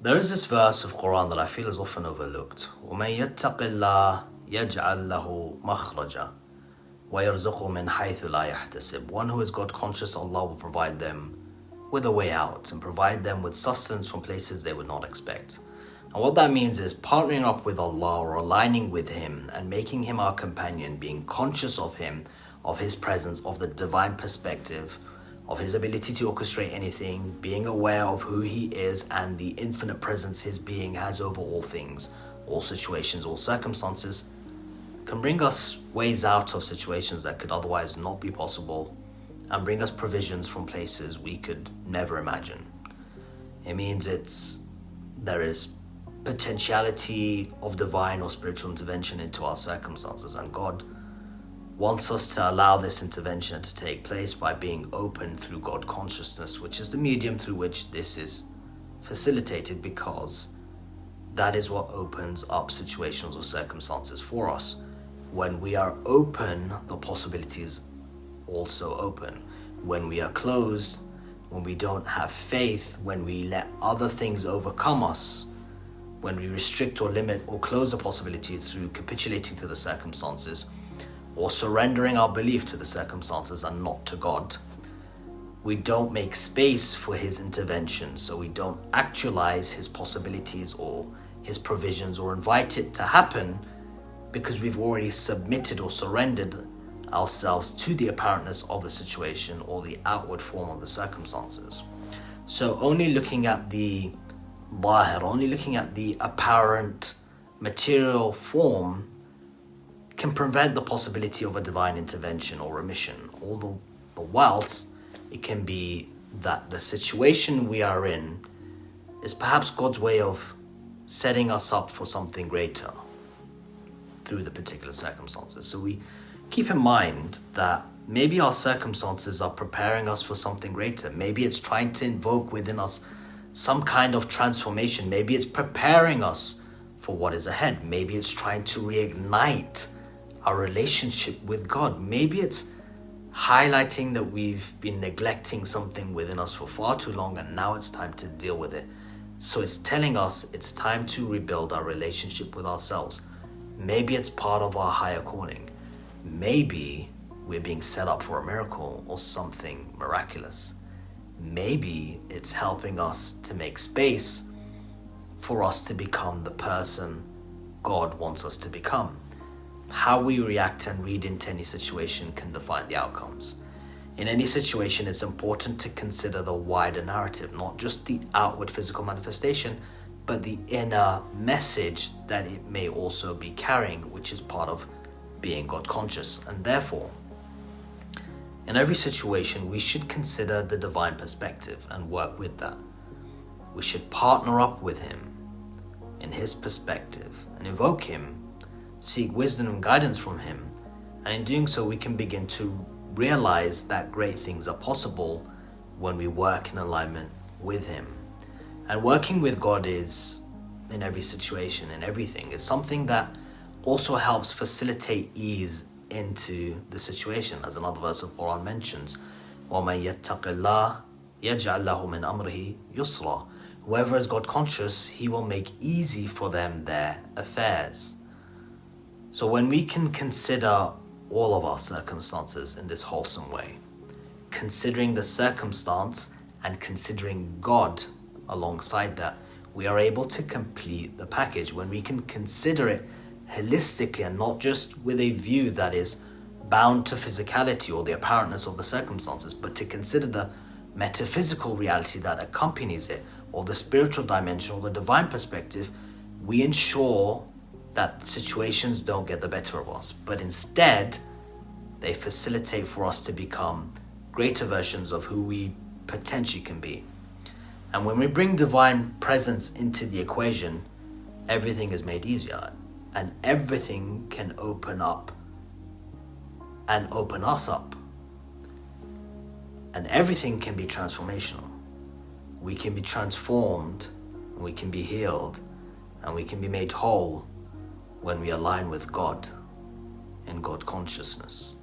There is this verse of Quran that I feel is often overlooked. وَمَن يَتَّقِ اللَّهَ يَجْعَلْ لَهُ مَخْرَجًا وَيَرْزُقْهُ مِنْ حَيْثُ لَا يَحْتَسِبُ. One who is God conscious, Allah will provide them with a way out and provide them with sustenance from places they would not expect. And what that means is partnering up with Allah or aligning with Him and making Him our companion, being conscious of Him, of His presence, of the divine perspective, of His ability to orchestrate anything, being aware of who He is and the infinite presence His being has over all things, all situations, all circumstances, can bring us ways out of situations that could otherwise not be possible and bring us provisions from places we could never imagine. It means there is potentiality of divine or spiritual intervention into our circumstances, and God wants us to allow this intervention to take place by being open through God consciousness, which is the medium through which this is facilitated, because that is what opens up situations or circumstances for us. When we are open, the possibilities also open. When we are closed, when we don't have faith, when we let other things overcome us, when we restrict or limit or close a possibility through capitulating to the circumstances or surrendering our belief to the circumstances and not to God, we don't make space for His intervention, so we don't actualize His possibilities or His provisions or invite it to happen, because we've already submitted or surrendered ourselves to the apparentness of the situation or the outward form of the circumstances. So only looking at the Zahir, only looking at the apparent material form, can prevent the possibility of a divine intervention or remission. All the whilst it can be that the situation we are in is perhaps God's way of setting us up for something greater through the particular circumstances. So we keep in mind that maybe our circumstances are preparing us for something greater. Maybe it's trying to invoke within us some kind of transformation. Maybe it's preparing us for what is ahead. Maybe it's trying to reignite our relationship with God. Maybe it's highlighting that we've been neglecting something within us for far too long and now it's time to deal with it. So it's telling us it's time to rebuild our relationship with ourselves. Maybe it's part of our higher calling. Maybe we're being set up for a miracle or something miraculous. Maybe it's helping us to make space for us to become the person God wants us to become. How we react and read into any situation can define the outcomes. In any situation, it's important to consider the wider narrative, not just the outward physical manifestation, but the inner message that it may also be carrying, which is part of being God conscious. And therefore, in every situation, we should consider the divine perspective and work with that. We should partner up with Him in His perspective and invoke Him, seek wisdom and guidance from Him. And in doing so, we can begin to realize that great things are possible when we work in alignment with Him. And working with God is, in every situation, in everything, is something that also helps facilitate ease into the situation, as another verse of Quran mentions, وَمَن يَتَّقِ اللَّهَ يَجْعَلْ لَهُ مِنْ أَمْرِهِ يُسْرًا. Whoever is God conscious, He will make easy for them their affairs. So when we can consider all of our circumstances in this wholesome way, considering the circumstance and considering God alongside that, we are able to complete the package. When we can consider it holistically and not just with a view that is bound to physicality or the apparentness of the circumstances, but to consider the metaphysical reality that accompanies it, or the spiritual dimension or the divine perspective, we ensure that situations don't get the better of us, but instead they facilitate for us to become greater versions of who we potentially can be. And when we bring divine presence into the equation, everything is made easier, and everything can open up and open us up, and everything can be transformational. We can be transformed, and we can be healed, and we can be made whole when we align with God in God consciousness.